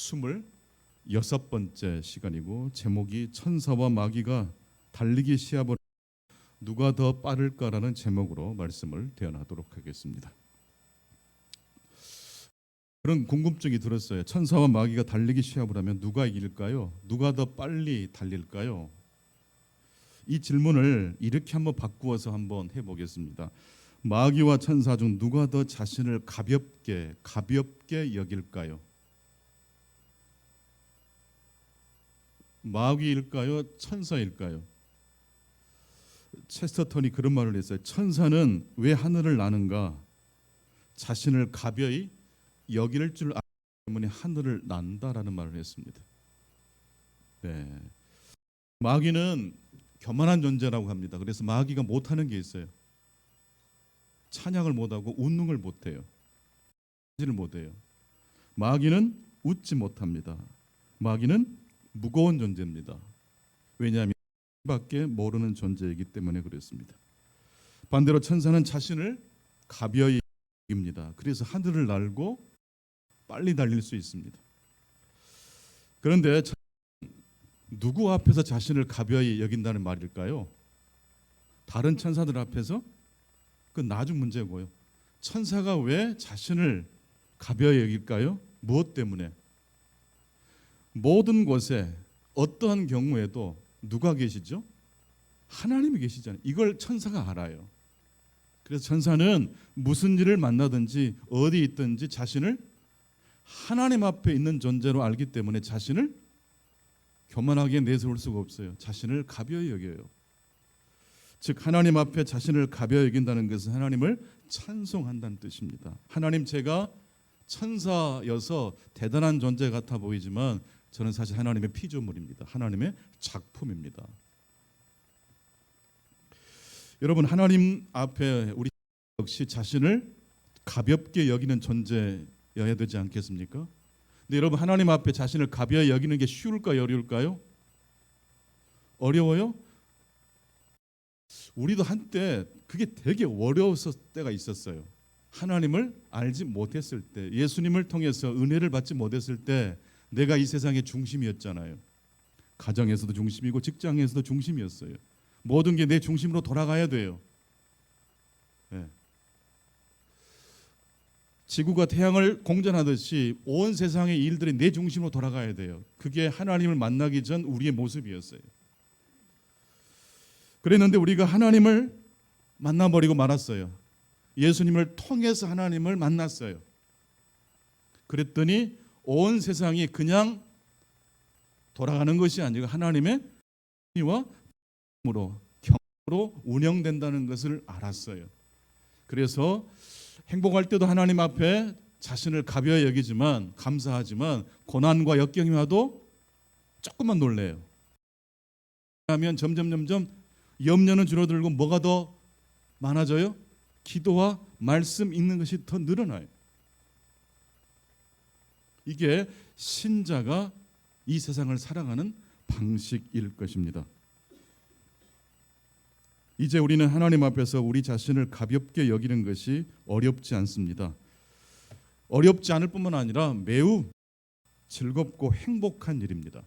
26번째 시간이고 제목이 천사와 마귀가 달리기 시합을 누가 더 빠를까라는 제목으로 말씀을 대언하도록 하겠습니다. 그런 궁금증이 들었어요. 천사와 마귀가 달리기 시합을 하면 누가 이길까요? 누가 더 빨리 달릴까요? 이 질문을 이렇게 한번 바꾸어서 한번 해보겠습니다. 마귀와 천사 중 누가 더 자신을 가볍게 여길까요? 마귀일까요? 천사일까요? 체스터턴이 그런 말을 했어요. 천사는 왜 하늘을 나는가? 자신을 가벼이 여길 줄 알기 때문에 하늘을 난다라는 말을 했습니다. 네. 마귀는 교만한 존재라고 합니다. 그래서 마귀가 못하는 게 있어요. 찬양을 못하고 운능을 못해요. 를 못해요. 마귀는 웃지 못합니다. 마귀는 무거운 존재입니다. 왜냐하면 밖에 모르는 존재이기 때문에 그렇습니다. 반대로 천사는 자신을 가벼이 여깁니다. 그래서 하늘을 날고 빨리 달릴 수 있습니다. 그런데 누구 앞에서 자신을 가벼이 여긴다는 말일까요? 다른 천사들 앞에서? 그건 나중 문제고요. 천사가 왜 자신을 가벼이 여길까요? 무엇 때문에? 모든 곳에 어떠한 경우에도 누가 계시죠? 하나님이 계시잖아요. 이걸 천사가 알아요. 그래서 천사는 무슨 일을 만나든지 어디 있든지 자신을 하나님 앞에 있는 존재로 알기 때문에 자신을 교만하게 내세울 수가 없어요. 자신을 가벼이 여겨요. 즉 하나님 앞에 자신을 가벼이 여긴다는 것은 하나님을 찬송한다는 뜻입니다. 하나님, 제가 천사여서 대단한 존재 같아 보이지만 저는 사실 하나님의 피조물입니다. 하나님의 작품입니다. 여러분, 하나님 앞에 우리 역시 자신을 가볍게 여기는 존재여야 되지 않겠습니까? 근데 여러분, 하나님 앞에 자신을 가벼이 여기는 게 쉬울까요? 어려울까요? 어려워요? 우리도 한때 그게 되게 어려웠을 때가 있었어요. 하나님을 알지 못했을 때, 예수님을 통해서 은혜를 받지 못했을 때 내가 이 세상의 중심이었잖아요. 가정에서도 중심이고 직장에서도 중심이었어요. 모든 게 내 중심으로 돌아가야 돼요. 네. 지구가 태양을 공전하듯이 온 세상의 일들이 내 중심으로 돌아가야 돼요. 그게 하나님을 만나기 전 우리의 모습이었어요. 그랬는데 우리가 하나님을 만나버리고 말았어요. 예수님을 통해서 하나님을 만났어요. 그랬더니 온 세상이 그냥 돌아가는 것이 아니고 하나님의 은혜와 경으로 운영된다는 것을 알았어요. 그래서 행복할 때도 하나님 앞에 자신을 가벼이 여기지만 감사하지만 고난과 역경이 와도 조금만 놀래요. 하면 점점 염려는 줄어들고 뭐가 더 많아져요? 기도와 말씀 읽는 것이 더 늘어나요. 이게 신자가 이 세상을 살아가는 방식일 것입니다. 이제 우리는 하나님 앞에서 우리 자신을 가볍게 여기는 것이 어렵지 않습니다. 어렵지 않을 뿐만 아니라 매우 즐겁고 행복한 일입니다.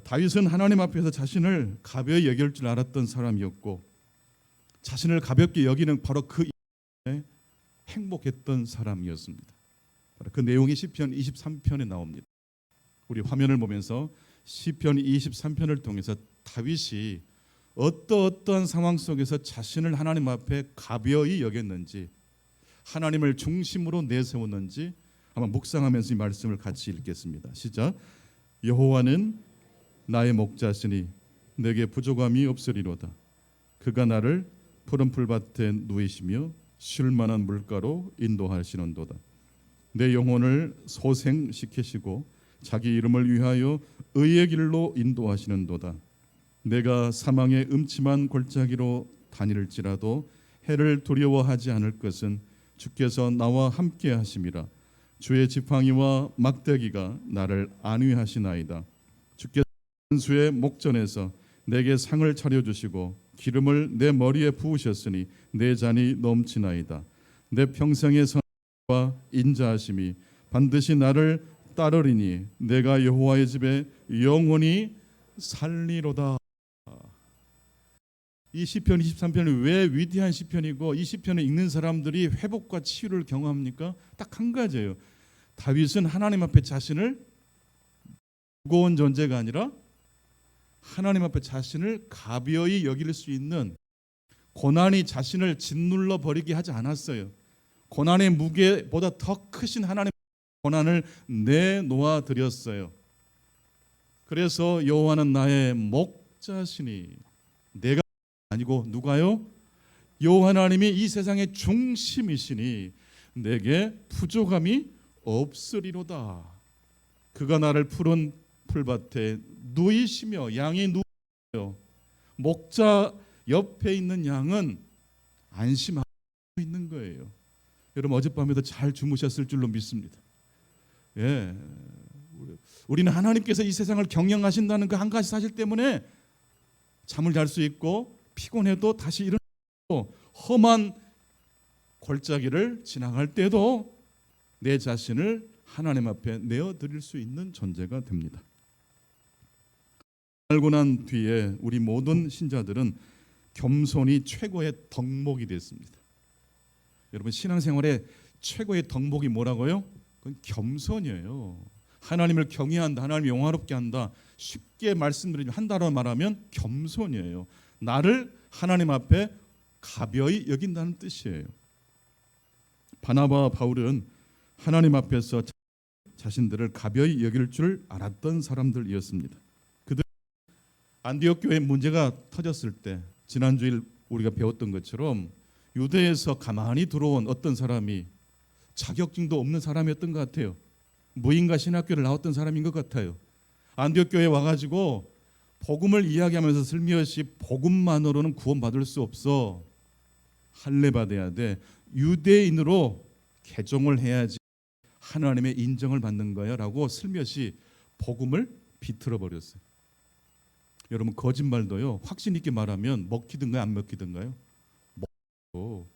다윗은 하나님 앞에서 자신을 가벼이 여길 줄 알았던 사람이었고 자신을 가볍게 여기는 바로 그 일에 행복했던 사람이었습니다. 그 내용이 시편 23편에 나옵니다. 우리 화면을 보면서 시편 23편을 통해서 다윗이 어떠한 상황 속에서 자신을 하나님 앞에 가벼이 여겼는지 하나님을 중심으로 내세웠는지 한번 묵상하면서 이 말씀을 같이 읽겠습니다. 시작. 여호와는 나의 목자시니 내게 부족함이 없으리로다. 그가 나를 푸른 풀밭에 누이시며 쉴 만한 물가로 인도하시는도다. 내 영혼을 소생시키시고 자기 이름을 위하여 의의 길로 인도하시는도다. 내가 사망의 음침한 골짜기로 다닐지라도 해를 두려워하지 않을 것은 주께서 나와 함께 하심이라. 주의 지팡이와 막대기가 나를 안위하시나이다. 주께서 원수의 목전에서 내게 상을 차려주시고 기름을 내 머리에 부으셨으니 내 잔이 넘치나이다. 내 평생의 선과 인자하심이 반드시 나를 따르리니 내가 여호와의 집에 영원히 살리로다. 이 시편 23편이 왜 위대한 시편이고 이 시편을 읽는 사람들이 회복과 치유를 경험합니까? 딱 한 가지예요. 다윗은 하나님 앞에 자신을 무거운 존재가 아니라 하나님 앞에 자신을 가벼이 여길 수 있는, 고난이 자신을 짓눌러 버리게 하지 않았어요. 고난의 무게보다 더 크신 하나님 고난을 내놓아 드렸어요. 그래서 여호와는 나의 목자시니, 내가 아니고 누가요? 여호와 하나님이 이 세상의 중심이시니 내게 부족함이 없으리로다. 그가 나를 푸른 풀밭에 누이시며, 양이 누워요. 목자 옆에 있는 양은 안심하고 있는 거예요. 여러분 어젯밤에도 잘 주무셨을 줄로 믿습니다. 예, 우리는 하나님께서 이 세상을 경영하신다는 그 한 가지 사실 때문에 잠을 잘 수 있고 피곤해도 다시 일어나고 험한 골짜기를 지나갈 때도 내 자신을 하나님 앞에 내어드릴 수 있는 존재가 됩니다. 알고 난 뒤에 우리 모든 신자들은 겸손이 최고의 덕목이 됐습니다. 여러분 신앙생활의 최고의 덕목이 뭐라고요? 그건 겸손이에요. 하나님을 경외한다, 하나님을 영화롭게 한다. 쉽게 말씀드리면 한 단어로 말하면 겸손이에요. 나를 하나님 앞에 가벼이 여긴다는 뜻이에요. 바나바와 바울은 하나님 앞에서 자신들을 가벼이 여길 줄 알았던 사람들이었습니다. 그들 안디옥 교회 문제가 터졌을 때 지난주일 우리가 배웠던 것처럼 유대에서 가만히 들어온 어떤 사람이 자격증도 없는 사람이었던 것 같아요. 무인가 신학교를 나왔던 사람인 것 같아요. 안디옥 교회에 와가지고 복음을 이야기하면서 슬며시 복음만으로는 구원받을 수 없어, 할례 받아야 돼, 유대인으로 개종을 해야지 하나님의 인정을 받는 거야 라고 슬며시 복음을 비틀어 버렸어요. 여러분 거짓말도요 확신 있게 말하면 먹히든가요 안 먹히든가요? 먹고.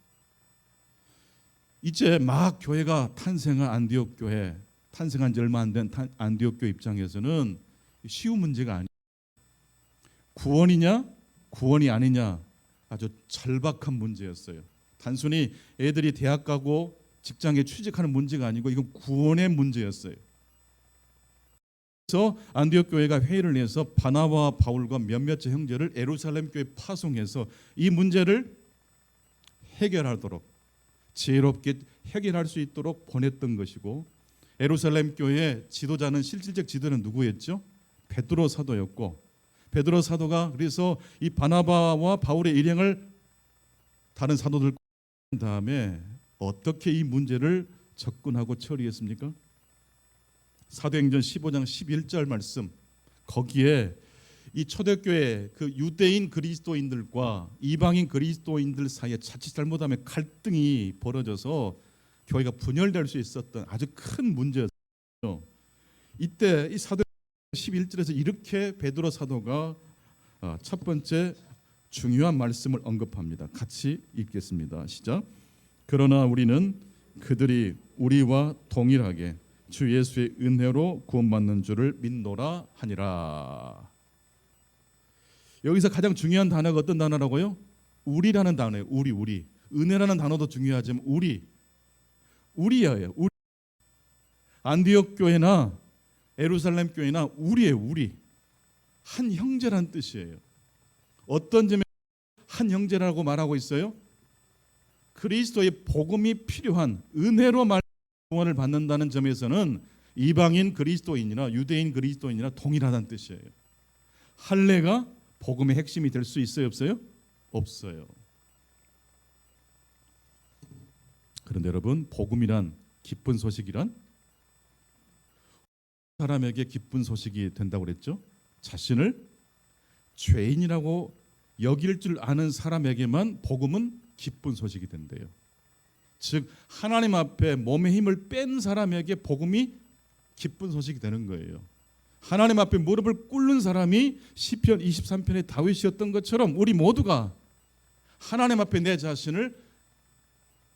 이제 막 교회가 탄생한 안디옥 교회, 탄생한 지 얼마 안 된 안디옥 교회 입장에서는 쉬운 문제가 아니에요. 구원이냐 구원이 아니냐 아주 절박한 문제였어요. 단순히 애들이 대학 가고 직장에 취직하는 문제가 아니고 이건 구원의 문제였어요. 그래서 안디옥 교회가 회의를 해서 바나바와 바울과 몇몇의 형제를 예루살렘 교회에 파송해서 이 문제를 해결하도록, 지혜롭게 해결할 수 있도록 보냈던 것이고, 예루살렘 교회의 지도자는, 실질적 지도는 누구였죠? 베드로 사도였고, 베드로 사도가 그래서 이 바나바와 바울의 일행을 다른 사도들과 한 다음에 어떻게 이 문제를 접근하고 처리했습니까? 사도행전 15장 11절 말씀, 거기에 이 초대교회 그 유대인 그리스도인들과 이방인 그리스도인들 사이에 자칫 잘못하면 갈등이 벌어져서 교회가 분열될 수 있었던 아주 큰 문제였어요. 이때 이 사도행전 11절에서 이렇게 베드로 사도가 첫 번째 중요한 말씀을 언급합니다. 같이 읽겠습니다. 시작. 그러나 우리는 그들이 우리와 동일하게 주 예수의 은혜로 구원받는 줄을 믿노라 하니라. 여기서 가장 중요한 단어가 어떤 단어라고요? 우리라는 단어예요. 우리. 은혜라는 단어도 중요하지만 우리예요. 우리. 안디옥 교회나 예루살렘 교회나 우리예요. 우리. 한 형제라는 뜻이에요. 어떤 점에 한 형제라고 말하고 있어요? 그리스도의 복음이 필요한 은혜로 말 구원을 받는다는 점에서는 이방인 그리스도인이나 유대인 그리스도인이나 동일하다는 뜻이에요. 할례가 복음의 핵심이 될 수 있어요, 없어요? 없어요. 그런데 여러분, 복음이란, 기쁜 소식이란 사람에게 기쁜 소식이 된다고 그랬죠? 자신을 죄인이라고 여길 줄 아는 사람에게만 복음은 기쁜 소식이 된대요. 즉 하나님 앞에 몸의 힘을 뺀 사람에게 복음이 기쁜 소식이 되는 거예요. 하나님 앞에 무릎을 꿇는 사람이 시편 23편의 다윗이었던 것처럼 우리 모두가 하나님 앞에 내 자신을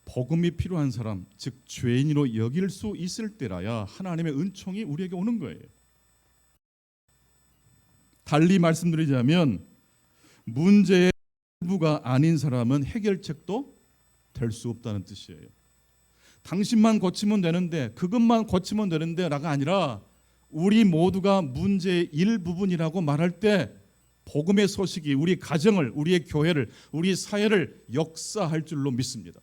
복음이 필요한 사람, 즉 죄인으로 여길 수 있을 때라야 하나님의 은총이 우리에게 오는 거예요. 달리 말씀드리자면 문제의 일부가 아닌 사람은 해결책도 될 수 없다는 뜻이에요. 당신만 고치면 되는데, 그것만 고치면 되는데 라가 아니라 우리 모두가 문제의 일부분이라고 말할 때 복음의 소식이 우리 가정을, 우리의 교회를, 우리 사회를 역사할 줄로 믿습니다.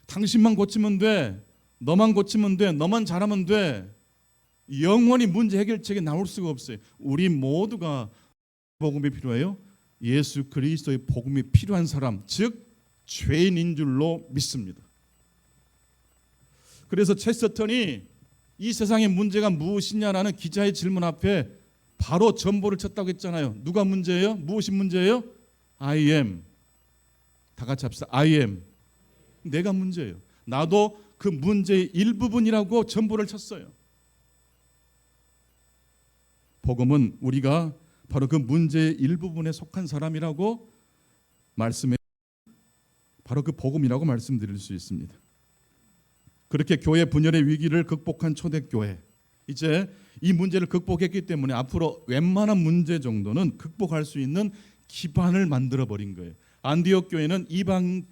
당신만 고치면 돼, 너만 고치면 돼, 너만 잘하면 돼, 영원히 문제 해결책이 나올 수가 없어요. 우리 모두가 복음이 필요해요. 예수 그리스도의 복음이 필요한 사람, 즉 죄인인 줄로 믿습니다. 그래서 체스턴이 이 세상의 문제가 무엇이냐라는 기자의 질문 앞에 바로 전보를 쳤다고 했잖아요. 누가 문제예요? 무엇이 문제예요? I am. 다 같이 합시다. I am. 내가 문제예요. 나도 그 문제의 일부분이라고 전보를 쳤어요. 복음은 우리가 바로 그 문제의 일부분에 속한 사람이라고 말씀해, 바로 그 복음이라고 말씀드릴 수 있습니다. 그렇게 교회 분열의 위기를 극복한 초대교회, 이제 이 문제를 극복했기 때문에 앞으로 웬만한 문제 정도는 극복할 수 있는 기반을 만들어 버린 거예요. 안디옥 교회는 이방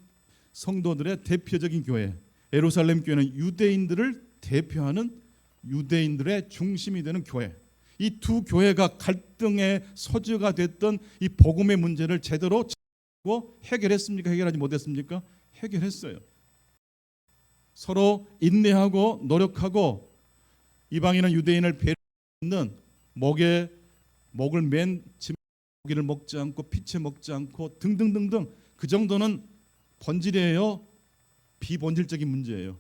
성도들의 대표적인 교회, 예루살렘 교회는 유대인들을 대표하는 유대인들의 중심이 되는 교회. 이 두 교회가 갈등의 소지가 됐던 이 복음의 문제를 제대로 해결했습니까? 해결하지 못했습니까? 해결했어요. 서로 인내하고 노력하고 이방인은 유대인을 배려하는 목을 맨 고기를 먹지 않고 피채 먹지 않고 등등등등, 그 정도는 본질이에요? 비본질적인 문제예요?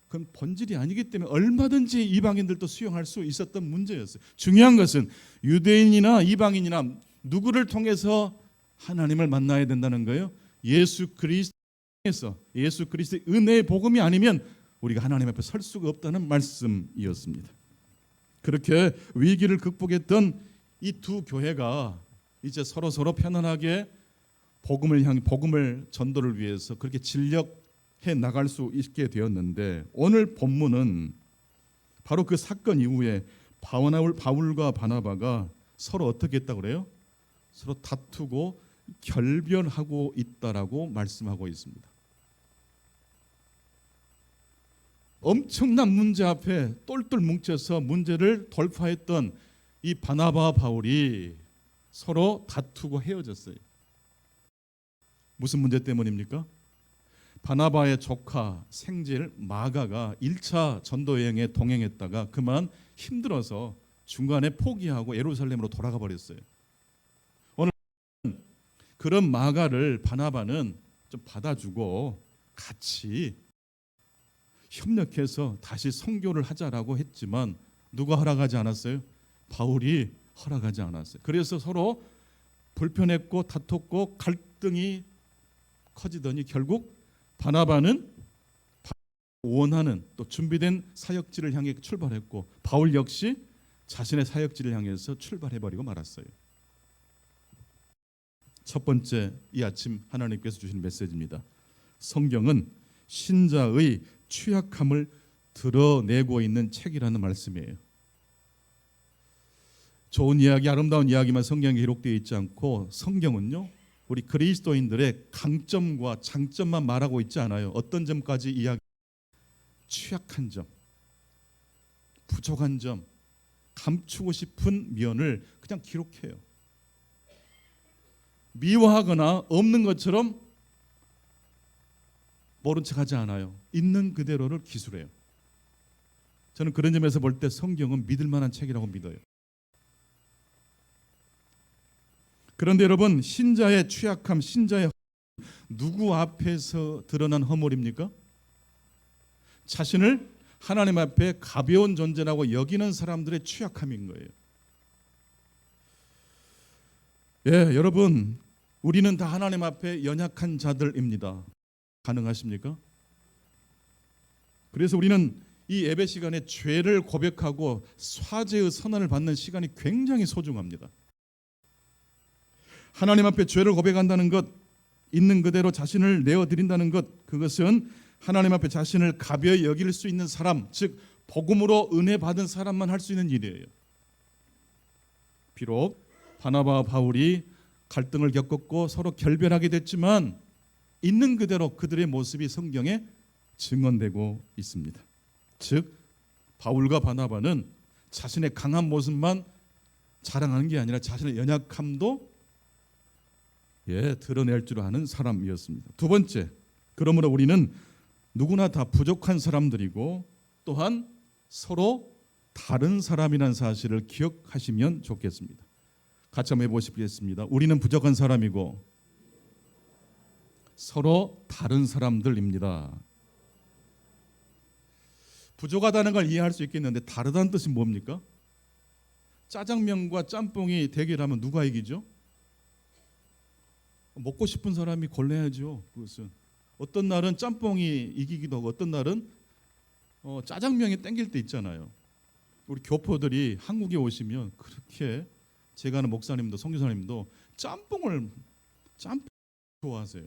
그건 본질이 아니기 때문에 얼마든지 이방인들도 수용할 수 있었던 문제였어요. 중요한 것은 유대인이나 이방인이나 누구를 통해서 하나님을 만나야 된다는 거예요. 예수 그리스도에서, 예수 그리스도의 은혜의 복음이 아니면 우리가 하나님 앞에 설 수가 없다는 말씀이었습니다. 그렇게 위기를 극복했던 이 두 교회가 이제 서로 편안하게 복음을 전도를 위해서 그렇게 진력해 나갈 수 있게 되었는데, 오늘 본문은 바로 그 사건 이후에 바울과 바나바가 서로 어떻게 했다고 그래요? 서로 다투고 결별하고 있다라고 말씀하고 있습니다. 엄청난 문제 앞에 똘똘 뭉쳐서 문제를 돌파했던 이 바나바와 바울이 서로 다투고 헤어졌어요. 무슨 문제 때문입니까? 바나바의 조카 생질 마가가 1차 전도 여행에 동행했다가 그만 힘들어서 중간에 포기하고 예루살렘으로 돌아가 버렸어요. 오늘 그런 마가를 바나바는 좀 받아주고 같이 협력해서 다시 선교를 하자라고 했지만 누가 허락하지 않았어요? 바울이 허락하지 않았어요. 그래서 서로 불편했고 다퉜고 갈등이 커지더니 결국 바나바는 원하는 또 준비된 사역지를 향해 출발했고 바울 역시 자신의 사역지를 향해서 출발해버리고 말았어요. 첫 번째, 이 아침 하나님께서 주신 메시지입니다. 성경은 신자의 취약함을 드러내고 있는 책이라는 말씀이에요. 좋은 이야기, 아름다운 이야기만 성경에 기록되어 있지 않고 성경은요, 우리 그리스도인들의 강점과 장점만 말하고 있지 않아요. 어떤 점까지 이야기? 취약한 점, 부족한 점, 감추고 싶은 면을 그냥 기록해요. 미워하거나 없는 것처럼 모른 척하지 않아요. 있는 그대로를 기술해요. 저는 그런 점에서 볼 때 성경은 믿을 만한 책이라고 믿어요. 그런데 여러분, 신자의 취약함, 신자의 누구 앞에서 드러난 허물입니까? 자신을 하나님 앞에 가벼운 존재라고 여기는 사람들의 취약함인 거예요. 예, 여러분, 우리는 다 하나님 앞에 연약한 자들입니다. 가능하십니까? 그래서 우리는 이 예배 시간에 죄를 고백하고 화제의 선언을 받는 시간이 굉장히 소중합니다. 하나님 앞에 죄를 고백한다는 것, 있는 그대로 자신을 내어드린다는 것, 그것은 하나님 앞에 자신을 가벼이 여길 수 있는 사람, 즉 복음으로 은혜 받은 사람만 할 수 있는 일이에요. 비록 바나바와 바울이 갈등을 겪었고 서로 결별하게 됐지만 있는 그대로 그들의 모습이 성경에 증언되고 있습니다. 즉 바울과 바나바는 자신의 강한 모습만 자랑하는 게 아니라 자신의 연약함도 드러낼 줄 아는 사람이었습니다. 두 번째, 그러므로 우리는 누구나 다 부족한 사람들이고 또한 서로 다른 사람이라는 사실을 기억하시면 좋겠습니다. 같이 한번 해보시겠습니다. 우리는 부족한 사람이고 서로 다른 사람들입니다. 부족하다는 걸 이해할 수 있겠는데 다르다는 뜻이 뭡니까? 짜장면과 짬뽕이 대결하면 누가 이기죠? 먹고 싶은 사람이 골라야죠. 그것은 어떤 날은 짬뽕이 이기기도 하고 어떤 날은 짜장면이 땡길 때 있잖아요. 우리 교포들이 한국에 오시면 그렇게 제가 아는 목사님도 선교사님도 짬뽕 좋아하세요.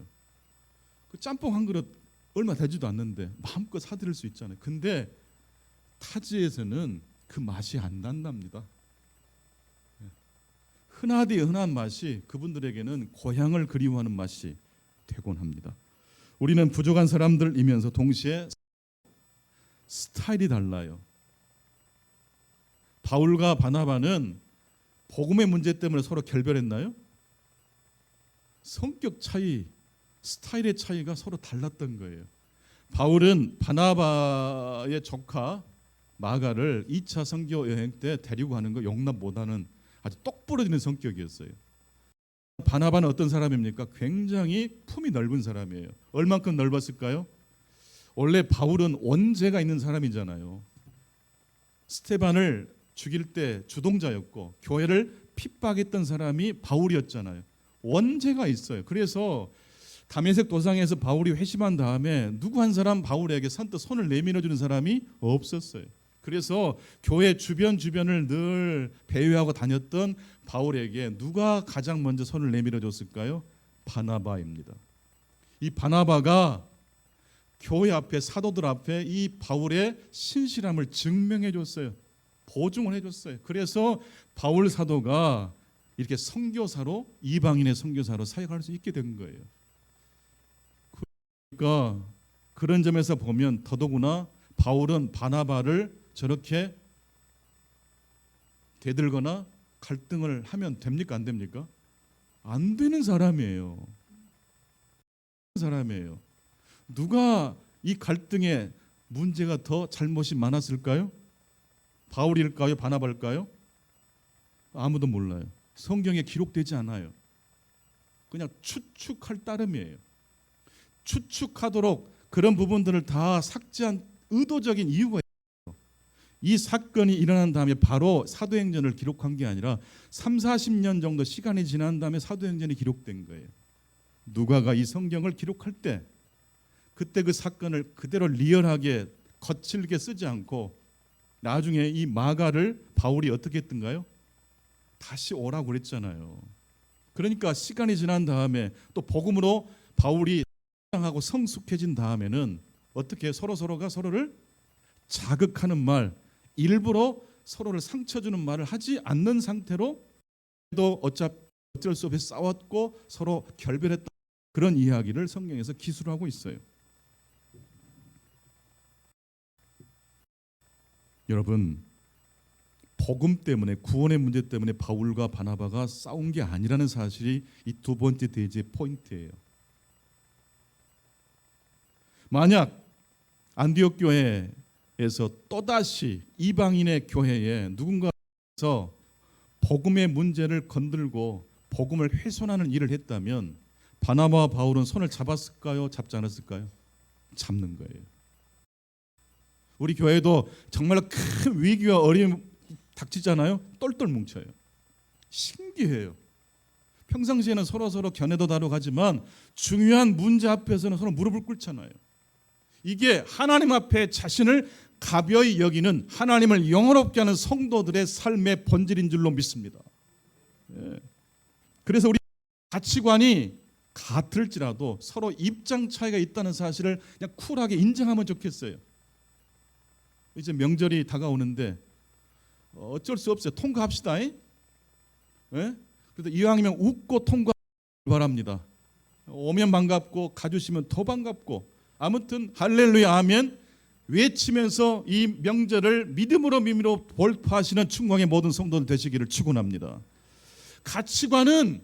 그 짬뽕 한 그릇 얼마 되지도 않는데 마음껏 사드릴 수 있잖아요. 근데 타지에서는 그 맛이 안 난답니다. 흔하디 흔한 맛이 그분들에게는 고향을 그리워하는 맛이 되곤 합니다. 우리는 부족한 사람들이면서 동시에 스타일이 달라요. 바울과 바나바는 복음의 문제 때문에 서로 결별했나요? 성격 차이, 스타일의 차이가 서로 달랐던 거예요. 바울은 바나바의 조카 마가를 2차 선교 여행 때 데리고 가는 거 용납 못하는 아주 똑부러지는 성격이었어요. 바나바는 어떤 사람입니까? 굉장히 품이 넓은 사람이에요. 얼만큼 넓었을까요? 원래 바울은 원죄가 있는 사람이잖아요. 스테반을 죽일 때 주동자였고 교회를 핍박했던 사람이 바울이었잖아요. 원죄가 있어요. 그래서 다메섹 도상에서 바울이 회심한 다음에 누구 한 사람 바울에게 선뜻 손을 내밀어주는 사람이 없었어요. 그래서 교회 주변을 늘 배회하고 다녔던 바울에게 누가 가장 먼저 손을 내밀어줬을까요? 바나바입니다. 이 바나바가 교회 앞에 사도들 앞에 이 바울의 신실함을 증명해 줬어요. 보증을 해줬어요. 그래서 바울 사도가 이렇게 선교사로 이방인의 선교사로 사역할 수 있게 된 거예요. 그러니까 그런 점에서 보면 더더구나 바울은 바나바를 저렇게 대들거나 갈등을 하면 됩니까? 안 됩니까? 안 되는 사람이에요. 누가 이 갈등에 문제가 더 잘못이 많았을까요? 바울일까요? 바나바일까요? 아무도 몰라요. 성경에 기록되지 않아요. 그냥 추측할 따름이에요. 추측하도록 그런 부분들을 다 삭제한 의도적인 이유가 있어요. 이 사건이 일어난 다음에 바로 사도행전을 기록한 게 아니라 30-40년 정도 시간이 지난 다음에 사도행전이 기록된 거예요. 누가가 이 성경을 기록할 때 그때 그 사건을 그대로 리얼하게 거칠게 쓰지 않고 나중에 이 마가를 바울이 어떻게 했던가요? 다시 오라고 그랬잖아요. 그러니까 시간이 지난 다음에 또 복음으로 바울이 하고 성숙해진 다음에는 어떻게 서로가 서로를 자극하는 말, 일부러 서로를 상처 주는 말을 하지 않는 상태로 또 어쩔 수 없이 싸웠고 서로 결별했다, 그런 이야기를 성경에서 기술하고 있어요. 여러분, 복음 때문에, 구원의 문제 때문에 바울과 바나바가 싸운 게 아니라는 사실이 이 두 번째 대지의 포인트예요. 만약 안디옥 교회에서 또다시 이방인의 교회에 누군가에서 복음의 문제를 건들고 복음을 훼손하는 일을 했다면 바나바와 바울은 손을 잡았을까요? 잡지 않았을까요? 잡는 거예요. 우리 교회도 정말 큰 위기와 어려움 닥치잖아요. 똘똘 뭉쳐요. 신기해요. 평상시에는 서로 견해도 다르가지만 중요한 문제 앞에서는 서로 무릎을 꿇잖아요. 이게 하나님 앞에 자신을 가벼이 여기는, 하나님을 영원롭게 하는 성도들의 삶의 본질인 줄로 믿습니다. 그래서 우리 가치관이 같을지라도 서로 입장 차이가 있다는 사실을 그냥 쿨하게 인정하면 좋겠어요. 이제 명절이 다가오는데 어쩔 수 없어요. 통과합시다. 예? 그래서 이왕이면 웃고 통과하길 바랍니다. 오면 반갑고 가주시면 더 반갑고, 아무튼 할렐루야 아멘 외치면서 이 명절을 믿음으로 돌파하시는 충광의 모든 성도들 되시기를 축원합니다. 가치관은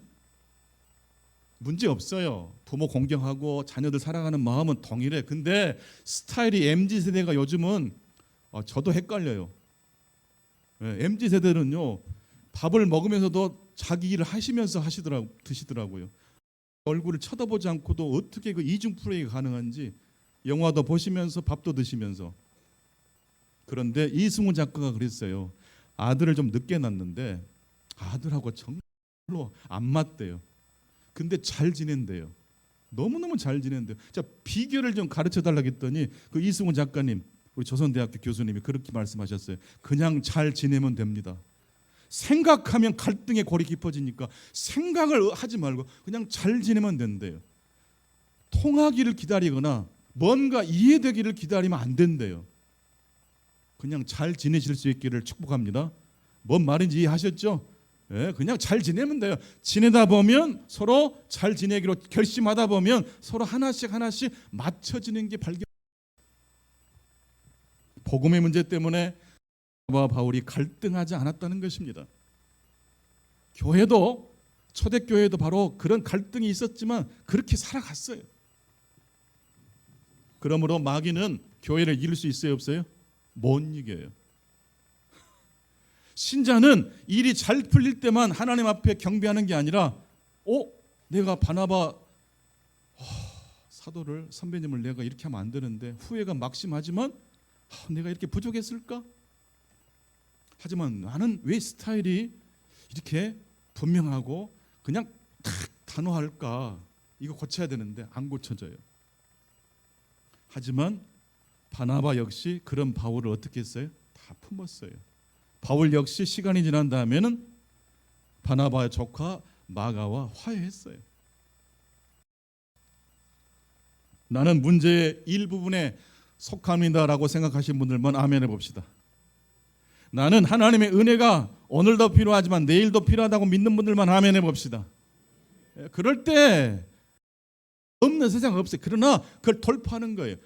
문제 없어요. 부모 공경하고 자녀들 사랑하는 마음은 동일해. 근데 스타일이 MZ세대가 요즘은 저도 헷갈려요. MZ세대는요 밥을 먹으면서도 자기 일을 하시면서 드시더라고요. 얼굴을 쳐다보지 않고도 어떻게 그 이중 플레이가 가능한지, 영화도 보시면서 밥도 드시면서. 그런데 이승우 작가가 그랬어요. 아들을 좀 늦게 낳는데 아들하고 정말로 안 맞대요. 근데 잘 지낸대요. 너무너무 잘 지낸대요. 자, 비결을 좀 가르쳐 달라고 했더니 그 이승우 작가님, 우리 조선대학교 교수님이 그렇게 말씀하셨어요. 그냥 잘 지내면 됩니다. 생각하면 갈등의 골이 깊어지니까 생각을 하지 말고 그냥 잘 지내면 된대요. 통하기를 기다리거나 뭔가 이해되기를 기다리면 안 된대요. 그냥 잘 지내실 수 있기를 축복합니다. 뭔 말인지 이해하셨죠? 그냥 잘 지내면 돼요. 지내다 보면 서로 잘 지내기로 결심하다 보면 서로 하나씩 맞춰지는 게 발견. 복음의 문제 때문에 바울이 갈등하지 않았다는 것입니다. 교회도, 초대교회도 바로 그런 갈등이 있었지만 그렇게 살아갔어요. 그러므로 마귀는 교회를 이길 수 있어요, 없어요? 못 이겨요. 신자는 일이 잘 풀릴 때만 하나님 앞에 경배하는 게 아니라, 내가 바나바 사도를, 선배님을 내가 이렇게 하면 안 되는데, 후회가 막심하지만 내가 이렇게 부족했을까? 하지만 나는 왜 스타일이 이렇게 분명하고 그냥 탁 단호할까? 이거 고쳐야 되는데 안 고쳐져요. 하지만 바나바 역시 그런 바울을 어떻게 했어요? 다 품었어요. 바울 역시 시간이 지난 다음에는 바나바의 조카 마가와 화해했어요. 나는 문제의 일부분에 속합니다라고 생각하신 분들만 아멘 해봅시다. 나는 하나님의 은혜가 오늘도 필요하지만 내일도 필요하다고 믿는 분들만 아멘 해봅시다. 그럴 때 없는 세상 없어요. 그러나 그걸 돌파하는 거예요.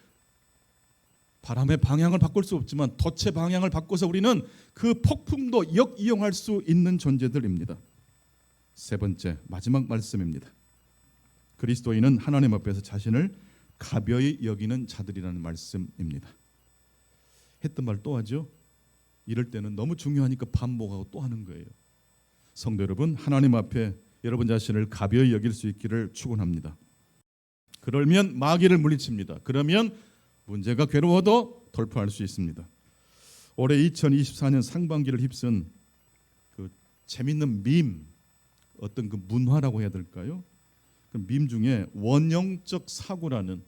바람의 방향을 바꿀 수 없지만 덫의 방향을 바꿔서 우리는 그 폭풍도 역이용할 수 있는 존재들입니다. 세 번째, 마지막 말씀입니다. 그리스도인은 하나님 앞에서 자신을 가벼이 여기는 자들이라는 말씀입니다. 했던 말 또 하죠. 이럴 때는 너무 중요하니까 반복하고 또 하는 거예요. 성도 여러분, 하나님 앞에 여러분 자신을 가벼이 여길 수 있기를 축원합니다. 그러면 마귀를 물리칩니다. 그러면 문제가 괴로워도 돌파할 수 있습니다. 올해 2024년 상반기를 휩쓴 그 재밌는 밈, 어떤 그 문화라고 해야 될까요? 그 밈 중에 원형적 사고라는,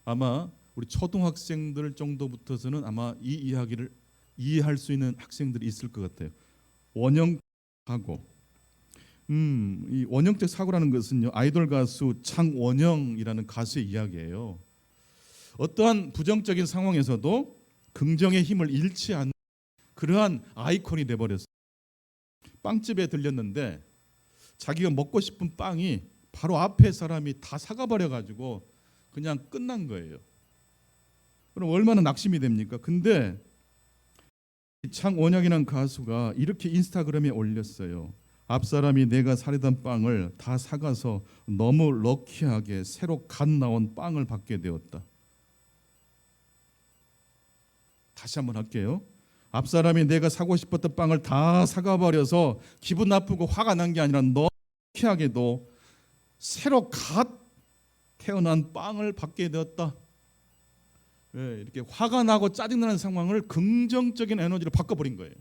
아마 우리 초등학생들 정도부터서는 아마 이 이야기를 이해할 수 있는 학생들이 있을 것 같아요. 원형 사고. 이 원형적 사고라는 것은요, 아이돌 가수 창원영이라는 가수의 이야기예요. 어떠한 부정적인 상황에서도 긍정의 힘을 잃지 않는 그러한 아이콘이 돼버렸어요. 빵집에 들렸는데 자기가 먹고 싶은 빵이 바로 앞에 사람이 다 사가 버려가지고 그냥 끝난 거예요. 그럼 얼마나 낙심이 됩니까? 근데 창원영이라는 가수가 이렇게 인스타그램에 올렸어요. 앞 사람이 내가 사려던 빵을 다 사가서 너무 럭키하게 새로 갓 나온 빵을 받게 되었다. 다시 한번 할게요. 앞 사람이 내가 사고 싶었던 빵을 다 사가 버려서 기분 나쁘고 화가 난 게 아니라 너무 럭키하게도 새로 갓 태어난 빵을 받게 되었다. 이렇게 화가 나고 짜증나는 상황을 긍정적인 에너지로 바꿔버린 거예요.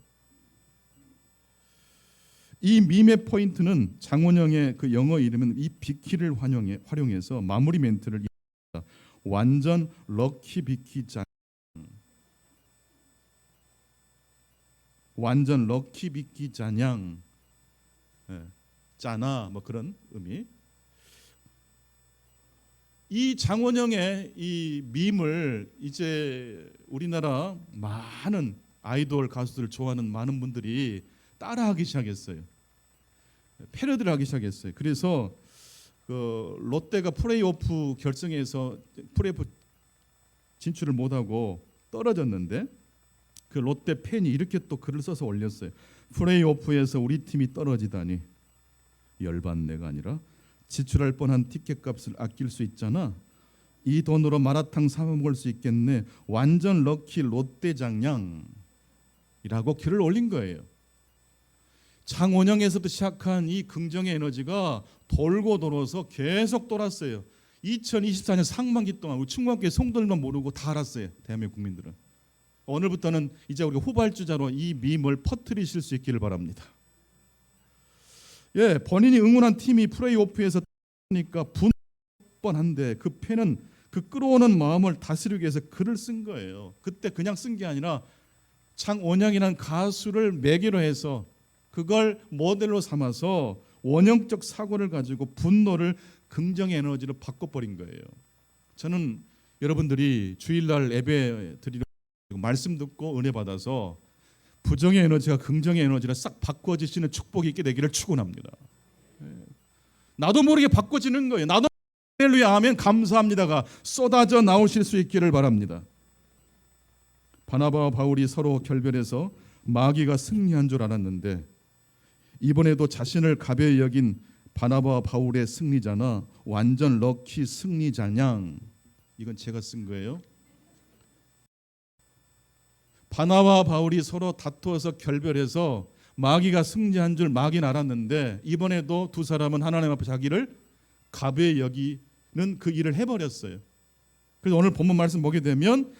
이 밈의 포인트는 장원영의 그 영어 이름은 이 비키를 활용해서 마무리 멘트를 완전 럭키 비키 짠, 완전 럭키 비키 잔양, 짜나 뭐 그런 의미. 이 장원영의 이 밈을 이제 우리나라 많은 아이돌 가수들 좋아하는 많은 분들이 따라하기 시작했어요. 패러디를 하기 시작했어요. 그래서 그 롯데가 플레이오프 결승에서 플레이오프 진출을 못하고 떨어졌는데 그 롯데 팬이 이렇게 또 글을 써서 올렸어요. 플레이오프에서 우리 팀이 떨어지다니 열받네가 아니라 지출할 뻔한 티켓값을 아낄 수 있잖아. 이 돈으로 마라탕 사 먹을 수 있겠네. 완전 럭키 롯데장량이라고 글을 올린 거예요. 장원영에서부터 시작한 이 긍정의 에너지가 돌고 돌아서 계속 돌았어요. 2024년 상반기 동안 우리 충북교회 성도들만 모르고 다 알았어요. 대한민국 국민들은. 오늘부터는 이제 우리가 후발주자로 이 밈을 퍼뜨리실 수 있기를 바랍니다. 예, 본인이 응원한 팀이 플레이오프에서 떠니까 분번한데 그 팬은 그 끌어오는 마음을 다스리기 위해서 글을 쓴 거예요. 그때 그냥 쓴 게 아니라 장원영이라는 가수를 매개로 해서 그걸 모델로 삼아서 원형적 사고를 가지고 분노를 긍정의 에너지로 바꿔버린 거예요. 저는 여러분들이 주일날 예배 드리는 말씀 듣고 은혜 받아서 부정의 에너지가 긍정의 에너지로 싹 바꿔지시는 축복이 있게 되기를 축원합니다. 나도 모르게 바꿔지는 거예요. 나도 할렐루야 아멘 감사합니다가 쏟아져 나오실 수 있기를 바랍니다. 바나바와 바울이 서로 결별해서 마귀가 승리한 줄 알았는데 이번에도 자신을 가벼이 여긴 바나바와 바울의 승리자나 완전 럭키 승리자냥, 이건 제가 쓴 거예요. 바나바와 바울이 서로 다투어서 결별해서 마귀가 승리한 줄 마귀는 알았는데 이번에도 두 사람은 하나님 앞에 자기를 가벼이 여기는 그 일을 해버렸어요. 그래서 오늘 본문 말씀 보게 되면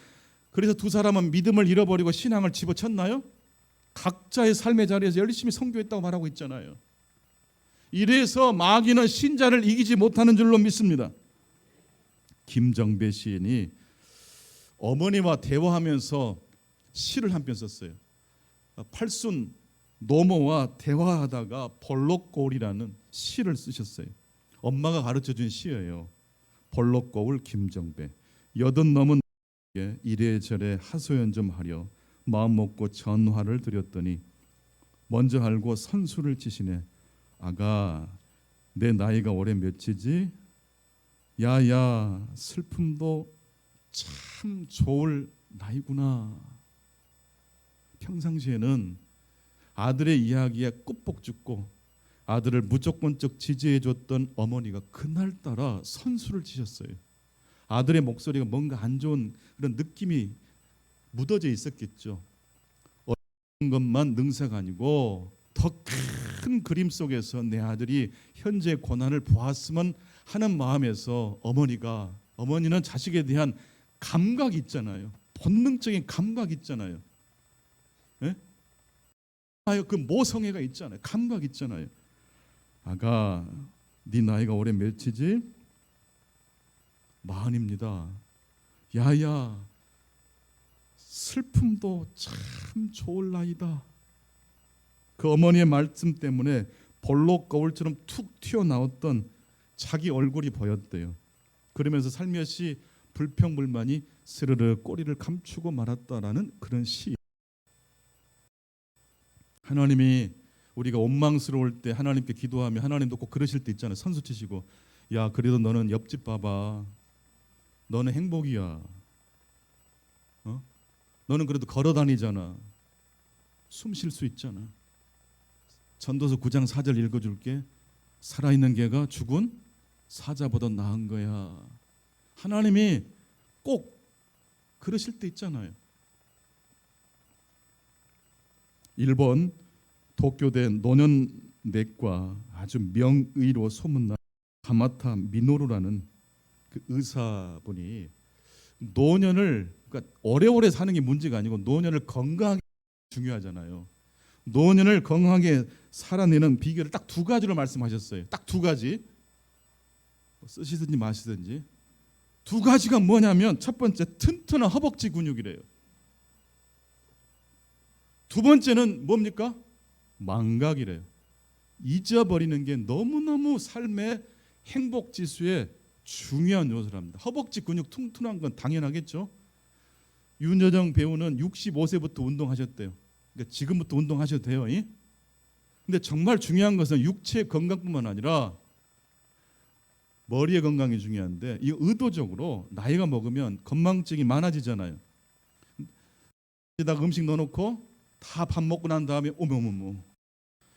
그래서 두 사람은 믿음을 잃어버리고 신앙을 집어쳤나요? 각자의 삶의 자리에서 열심히 선교했다고 말하고 있잖아요. 이래서 마귀는 신자를 이기지 못하는 줄로 믿습니다. 김정배 시인이 어머니와 대화하면서 시를 한 편 썼어요. 팔순 노모와 대화하다가 볼록거울이라는 시를 쓰셨어요. 엄마가 가르쳐준 시예요. 볼록거울 김정배. 여든 넘은 이래저래 하소연 좀 하려 마음 먹고 전화를 드렸더니 먼저 알고 선수를 치시네. 아가, 내 나이가 올해 몇이지? 야야, 슬픔도 참 좋을 나이구나. 평상시에는 아들의 이야기에 꾹뻑 죽고 아들을 무조건적 지지해줬던 어머니가 그날따라 선수를 치셨어요. 아들의 목소리가 뭔가 안 좋은 그런 느낌이 묻어져 있었겠죠. 어떤 것만 능사가 아니고 더 큰 그림 속에서 내 아들이 현재 고난을 보았으면 하는 마음에서 어머니는 자식에 대한 감각이 있잖아요. 본능적인 감각이 있잖아요. 예? 그 모성애가 있잖아요. 감각 있잖아요. 아가, 네 나이가 올해 몇이지? 40입니다. 야야, 슬픔도 참 좋을 나이다. 그 어머니의 말씀 때문에 볼록 거울처럼 툭 튀어나왔던 자기 얼굴이 보였대요. 그러면서 살며시 불평불만이 스르르 꼬리를 감추고 말았다라는 그런 시. 하나님이 우리가 원망스러울 때 하나님께 기도하면 하나님도 꼭 그러실 때 있잖아요. 선수 치시고 야 그래도 너는 옆집 봐봐. 너는 행복이야. 너는 그래도 걸어 다니잖아. 숨 쉴 수 있잖아. 전도서 9장 4절 읽어줄게. 살아있는 개가 죽은 사자보다 나은 거야. 하나님이 꼭 그러실 때 있잖아요. 일본 도쿄대 노년내과 아주 명의로 소문난 가마타 미노루라는 그 의사분이 노년을 그러니까 오래오래 사는 게 문제가 아니고 노년을 건강하게 중요하잖아요. 노년을 건강하게 살아내는 비결을 딱 두 가지로 말씀하셨어요. 딱 두 가지. 쓰시든지 마시든지. 두 가지가 뭐냐면 첫 번째 튼튼한 허벅지 근육이래요. 두 번째는 뭡니까? 망각이래요. 잊어버리는 게 너무너무 삶의 행복 지수에 중요한 요소랍니다. 허벅지 근육 튼튼한 건 당연하겠죠. 윤여정 배우는 65세부터 운동하셨대요. 그러니까 지금부터 운동하셔도 돼요. 근데 정말 중요한 것은 육체 건강뿐만 아니라 머리의 건강이 중요한데, 이 의도적으로 나이가 먹으면 건망증이 많아지잖아요. 여기다가 음식 넣어놓고 다 밥 먹고 난 다음에 어머머머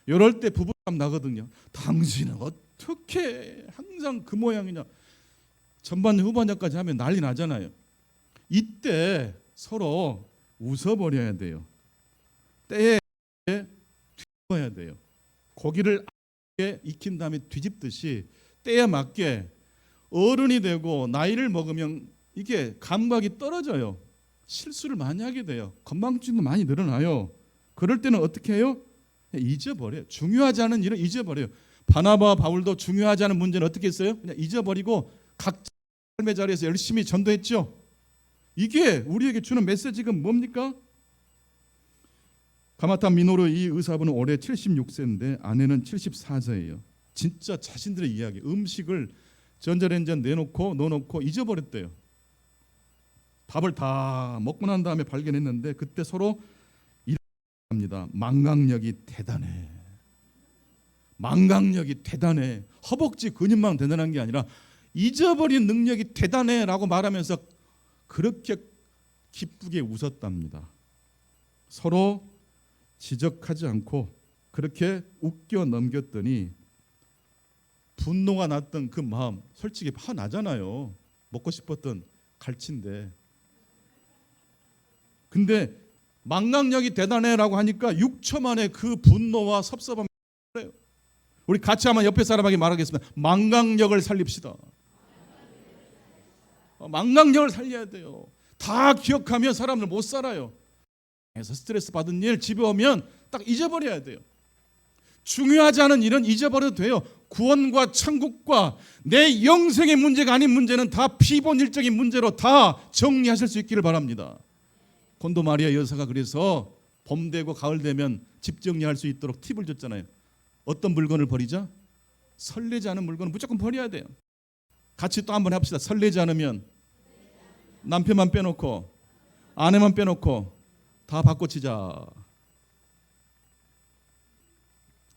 이럴 때 부부싸움 나거든요. 당신은 어떻게 항상 그 모양이냐. 전반전 후반전까지 하면 난리 나잖아요. 이때 서로 웃어버려야 돼요. 때에 뒤집어야 돼요. 고기를 익힌 다음에 뒤집듯이 때에 맞게. 어른이 되고 나이를 먹으면 이게 감각이 떨어져요. 실수를 많이 하게 돼요. 건망증도 많이 늘어나요. 그럴 때는 어떻게 해요? 잊어버려요. 중요하지 않은 일을 잊어버려요. 바나바와 바울도 중요하지 않은 문제는 어떻게 했어요? 그냥 잊어버리고 각자 삶의 자리에서 열심히 전도했죠. 이게 우리에게 주는 메시지가 뭡니까? 가마타 미노루 이 의사분은 올해 76세인데 아내는 74세예요. 진짜 자신들의 이야기, 음식을 전자레인지에 넣어놓고 잊어버렸대요. 밥을 다 먹고 난 다음에 발견했는데 그때 서로 이랍니다. 망각력이 대단해. 망각력이 대단해. 허벅지 근육만 대단한 게 아니라 잊어버린 능력이 대단해라고 말하면서 그렇게 기쁘게 웃었답니다. 서로 지적하지 않고 그렇게 웃겨 넘겼더니 분노가 났던 그 마음, 솔직히 화나잖아요. 먹고 싶었던 갈치인데. 근데 망각력이 대단해라고 하니까 6초 만에 그 분노와 섭섭함이 그래요. 우리 같이 한번 옆에 사람에게 말하겠습니다. 망각력을 살립시다. 망각력을 살려야 돼요. 다 기억하면 사람들 못 살아요. 그래서 스트레스 받은 일 집에 오면 딱 잊어버려야 돼요. 중요하지 않은 일은 잊어버려도 돼요. 구원과 천국과 내 영생의 문제가 아닌 문제는 다 피본질적인 문제로 다 정리하실 수 있기를 바랍니다. 곤도 마리아 여사가 그래서 봄 되고 가을 되면 집 정리할 수 있도록 팁을 줬잖아요. 어떤 물건을 버리자? 설레지 않은 물건은 무조건 버려야 돼요. 같이 또 한번 합시다. 설레지 않으면 남편만 빼놓고 아내만 빼놓고 다 바꿔치자.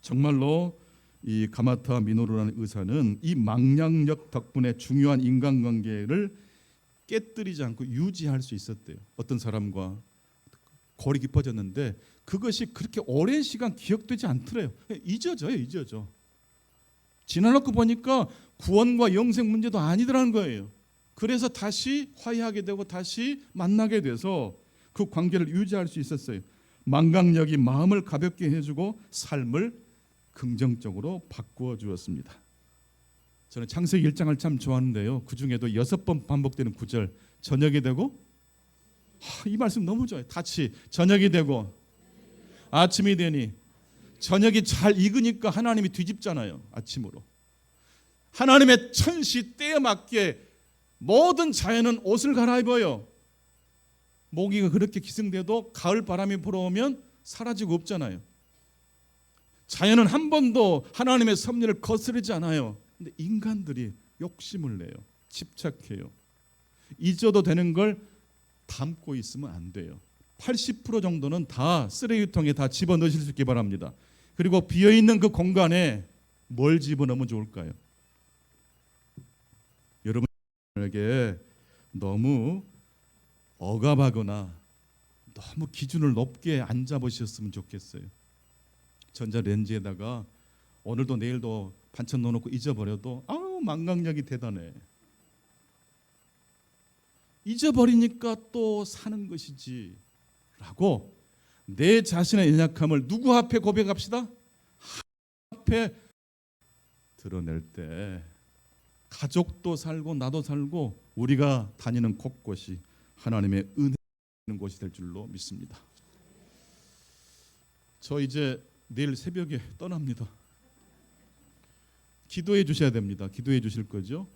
정말로 이 가마타 미노루라는 의사는 이 망각력 덕분에 중요한 인간관계를 깨뜨리지 않고 유지할 수 있었대요. 어떤 사람과 골이 깊어졌는데 그것이 그렇게 오랜 시간 기억되지 않더래요. 잊어져. 지나놓고 보니까 구원과 영생 문제도 아니더라는 거예요. 그래서 다시 화해하게 되고 다시 만나게 돼서 그 관계를 유지할 수 있었어요. 망각력이 마음을 가볍게 해주고 삶을 긍정적으로 바꾸어 주었습니다. 저는 창세기 1장을 참 좋아하는데요. 그 중에도 6번 반복되는 구절, 저녁이 되고, 이 말씀 너무 좋아요. 같이 저녁이 되고 아침이 되니. 저녁이 잘 익으니까 하나님이 뒤집잖아요. 아침으로. 하나님의 천시 때에 맞게 모든 자연은 옷을 갈아입어요. 모기가 그렇게 기승돼도 가을 바람이 불어오면 사라지고 없잖아요. 자연은 한 번도 하나님의 섭리를 거스르지 않아요. 근데 인간들이 욕심을 내요. 집착해요. 잊어도 되는 걸 담고 있으면 안 돼요. 80% 정도는 다 쓰레기통에 다 집어넣으실 수 있기 바랍니다. 그리고 비어있는 그 공간에 뭘 집어넣으면 좋을까요? 여러분에게 너무 억압하거나 너무 기준을 높게 안 잡으셨으면 좋겠어요. 전자레인지에다가 오늘도 내일도 반찬 넣어놓고 잊어버려도 망각력이 대단해. 잊어버리니까 또 사는 것이지 라고 내 자신의 연약함을 누구 앞에 고백합시다? 하나님 앞에 드러낼 때 가족도 살고 나도 살고 우리가 다니는 곳곳이 하나님의 은혜 있는 곳이 될 줄로 믿습니다. 저 이제 내일 새벽에 떠납니다. 기도해 주셔야 됩니다. 기도해 주실 거죠?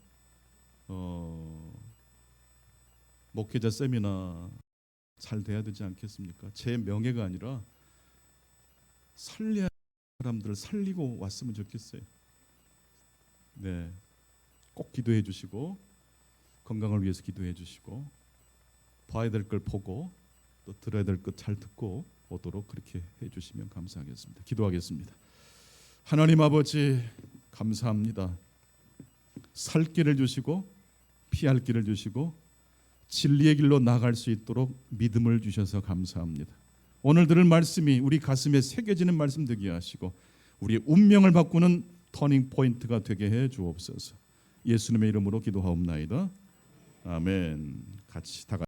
목회자 세미나 잘 돼야 되지 않겠습니까? 제 명예가 아니라 살려야 할 사람들을 살리고 왔으면 좋겠어요. 네, 꼭 기도해 주시고 건강을 위해서 기도해 주시고 봐야 될 걸 보고 또 들어야 될 것 잘 듣고 오도록 그렇게 해 주시면 감사하겠습니다. 기도하겠습니다. 하나님 아버지 감사합니다. 살 길을 주시고 피할 길을 주시고 진리의 길로 나갈 수 있도록 믿음을 주셔서 감사합니다. 오늘 들은 말씀이 우리 가슴에 새겨지는 말씀 되게 하시고 우리의 운명을 바꾸는 터닝 포인트가 되게 해 주옵소서. 예수님의 이름으로 기도하옵나이다. 아멘. 같이 다 같이